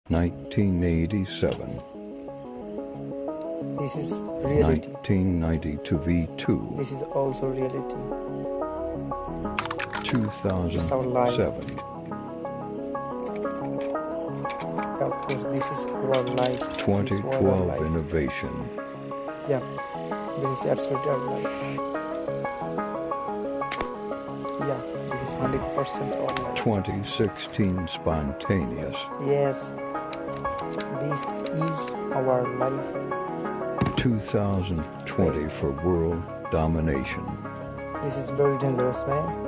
1987. This is reality. 1992 V2. This is also reality. 2007. Of course, this is our life. This is our 2012 life. Innovation. Yeah, this is absolutely our life. Yeah, this is 100% our life. 2016 Spontaneous. Yes, this is our life. 2020 for World Domination. This is very dangerous, man.